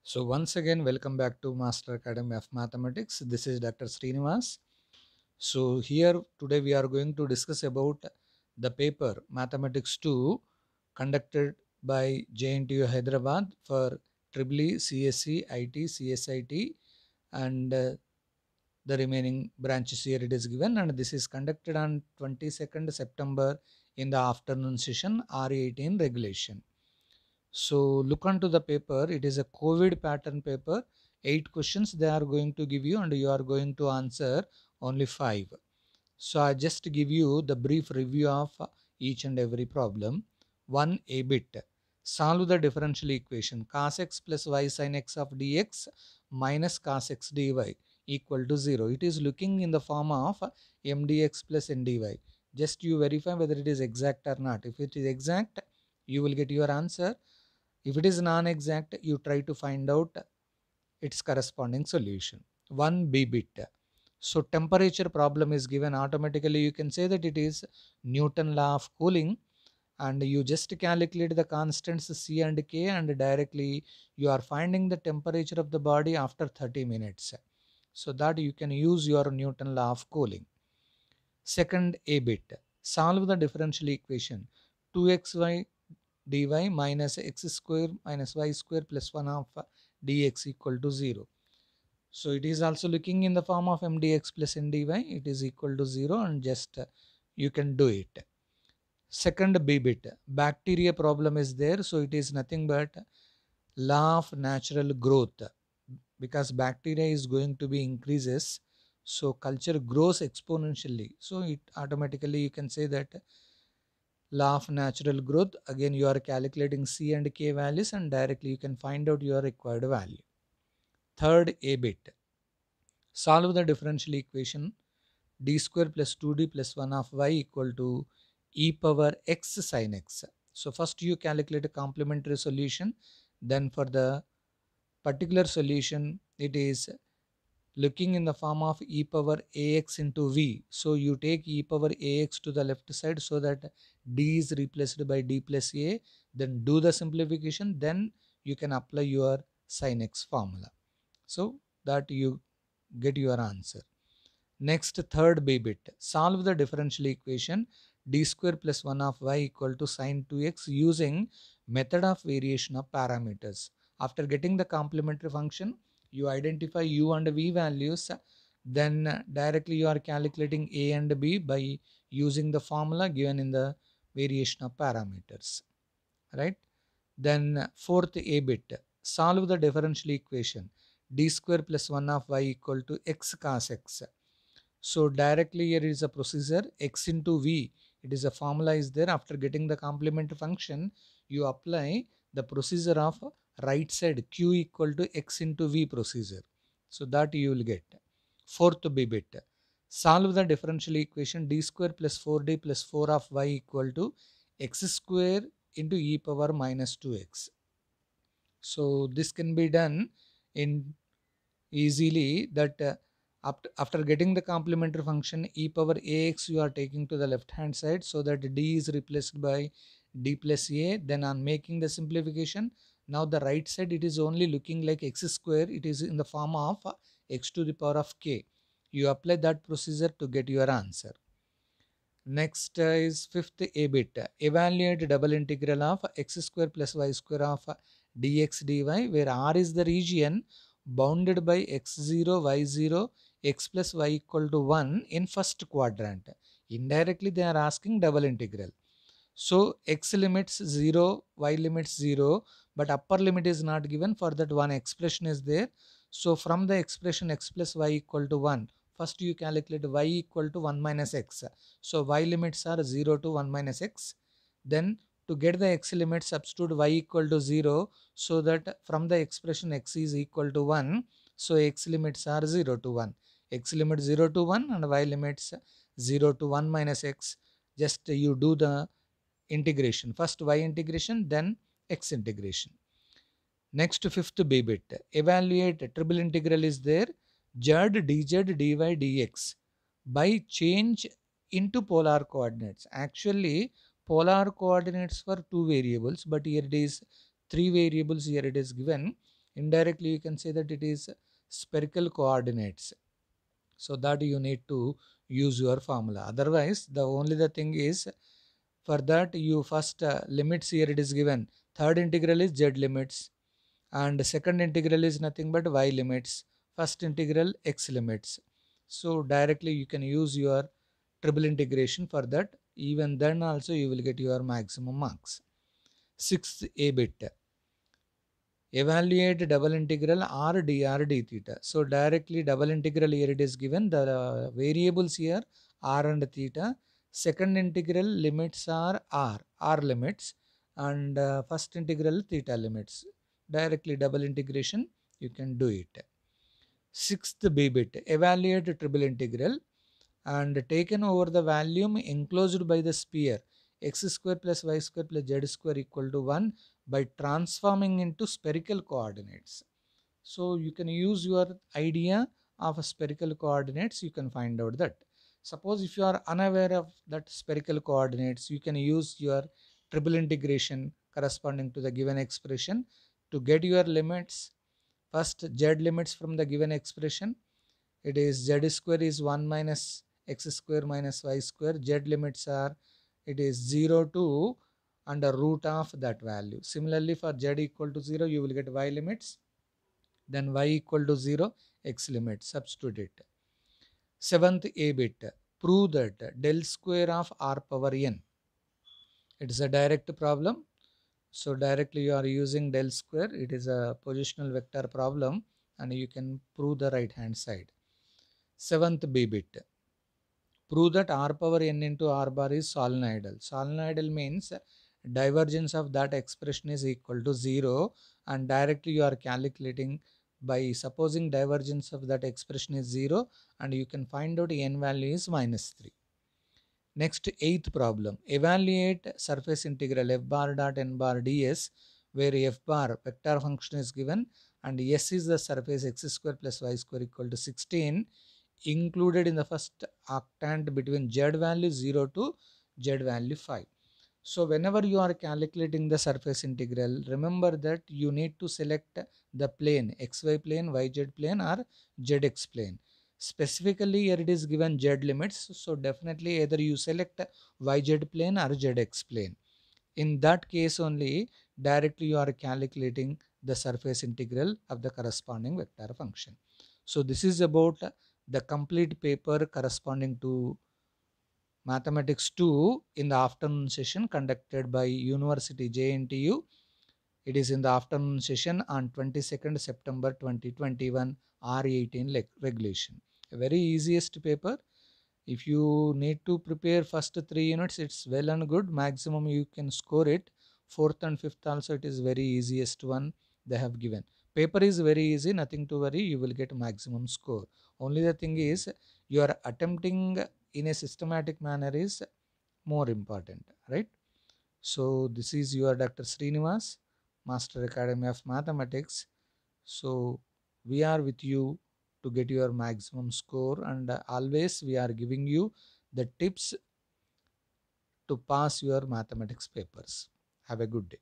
So once again, welcome back to Master Academy of Mathematics. This is Dr. Srinivas. So here today we are going to discuss about the paper Mathematics 2 conducted by JNTU Hyderabad for EEE, CSE, IT, CSIT and the remaining branches here it is given, and this is conducted on 22nd September in the afternoon session RE18 regulation. So look onto the paper. It is a COVID pattern paper. 8 questions they are going to give you, and you are going to answer only 5. So I just give you the brief review of each and every problem. 1a bit. Solve the differential equation cos x plus y sin x of dx minus cos x dy equal to 0. It is looking in the form of mdx plus ndy. Just you verify whether it is exact or not. If it is exact, you will get your answer. If it is non-exact, you try to find out its corresponding solution. 1b bit. So temperature problem is given automatically. You can say that it is Newton law of cooling, and you just calculate the constants C and K, and directly you are finding the temperature of the body after 30 minutes. So that you can use your Newton law of cooling. Second a bit. Solve the differential equation 2xy dy minus x square minus y square plus 1 of dx equal to 0. So it is also looking in the form of mdx plus ndy. It is equal to 0, and just you can do it. Second b bit. Bacteria problem is there. So it is nothing but law of natural growth, because bacteria is going to be increases. So culture grows exponentially. So it automatically you can say that law of natural growth. Again you are calculating C and K values, and directly you can find out your required value. Third a bit. Solve the differential equation d square plus 2d plus 1 of y equal to e power x sin x. So first you calculate a complementary solution. Then for the particular solution, it is looking in the form of e power ax into v. So you take e power ax to the left side so that d is replaced by d plus a. Then do the simplification. Then you can apply your sin x formula. So that you get your answer. Next, third b bit. Solve the differential equation d square plus 1 of y equal to sin 2x using method of variation of parameters. After getting the complementary function, you identify u and v values. Then directly you are calculating a and b by using the formula given in the variation of parameters. Right? Then fourth a bit. Solve the differential equation d square plus 1 of y equal to x cos x. So directly here is a procedure x into v. It is a formula is there. After getting the complement function, you apply the procedure of right side q equal to x into v procedure. So that you will get. Fourth b bit. Solve the differential equation d square plus 4d plus 4 of y equal to x square into e power minus 2x. So this can be done in easily that after getting the complementary function e power ax you are taking to the left hand side, so that d is replaced by d plus a. Then on making the simplification, now the right side it is only looking like x square. It is in the form of x to the power of k. You apply that procedure to get your answer. Next is fifth a bit. Evaluate double integral of x square plus y square of dx dy, where R is the region bounded by x0, y0, x plus y equal to 1 in first quadrant. Indirectly they are asking double integral. So x limits 0, y limits 0, but upper limit is not given. For that one expression is there. So from the expression x plus y equal to 1, first you calculate y equal to 1 minus x. So y limits are 0 to 1 minus x. Then to get the x limit, substitute y equal to 0, so that from the expression x is equal to 1, so x limits are 0 to 1. X limit 0 to 1 and y limits 0 to 1 minus x. Just you do the integration. First y integration, then x integration. Next fifth b bit. Evaluate triple integral is there. Z dz dy dx by change into polar coordinates. Actually polar coordinates for two variables, but here it is three variables here it is given. Indirectly you can say that it is spherical coordinates. So that you need to use your formula. Otherwise, the thing is, for that you first limits here it is given. Third integral is z limits, and second integral is nothing but y limits. First integral x limits. So directly you can use your triple integration for that. Even then also you will get your maximum marks. Sixth a bit. Evaluate double integral r dr d theta. So directly double integral here it is given. The variables here r and theta. Second integral limits are r limits, and first integral theta limits. Directly double integration you can do it. Sixth b bit. Evaluate triple integral and taken over the volume enclosed by the sphere x square plus y square plus z square equal to 1 by transforming into spherical coordinates. So you can use your idea of a spherical coordinates, you can find out that. Suppose if you are unaware of that spherical coordinates, you can use your triple integration corresponding to the given expression to get your limits. First z limits from the given expression, it is z square is 1 minus x square minus y square. Z limits are, it is 0 to under root of that value. Similarly, for z equal to 0 you will get y limits, then y equal to 0 x limit. Substitute it. Seventh a bit. Prove that del square of r power n, it is a direct problem. So directly you are using del square, it is a positional vector problem, and you can prove the right hand side. Seventh b bit. Prove that r power n into r bar is solenoidal. Solenoidal means divergence of that expression is equal to 0, and directly you are calculating by supposing divergence of that expression is 0, and you can find out n value is minus 3. Next, eighth problem. Evaluate surface integral f bar dot n bar ds, where f bar vector function is given and s is the surface x square plus y square equal to 16, included in the first octant between z value 0 to z value 5. So whenever you are calculating the surface integral, remember that you need to select the plane xy plane, yz plane, or zx plane. Specifically here it is given z limits, so definitely either you select yz plane or zx plane. In that case only directly you are calculating the surface integral of the corresponding vector function. So this is about the complete paper corresponding to Mathematics 2 in the afternoon session conducted by University JNTU. It is in the afternoon session on 22nd September 2021 R18 regulation. A very easiest paper. If you need to prepare first 3 units, it's well and good. Maximum you can score it. Fourth and fifth also it is very easiest one they have given. Paper is very easy, nothing to worry, you will get maximum score. Only the thing is you are attempting in a systematic manner is more important, right? So this is your Dr. Srinivas, Master Academy of Mathematics. So we are with you to get your maximum score, and always we are giving you the tips to pass your mathematics papers. Have a good day.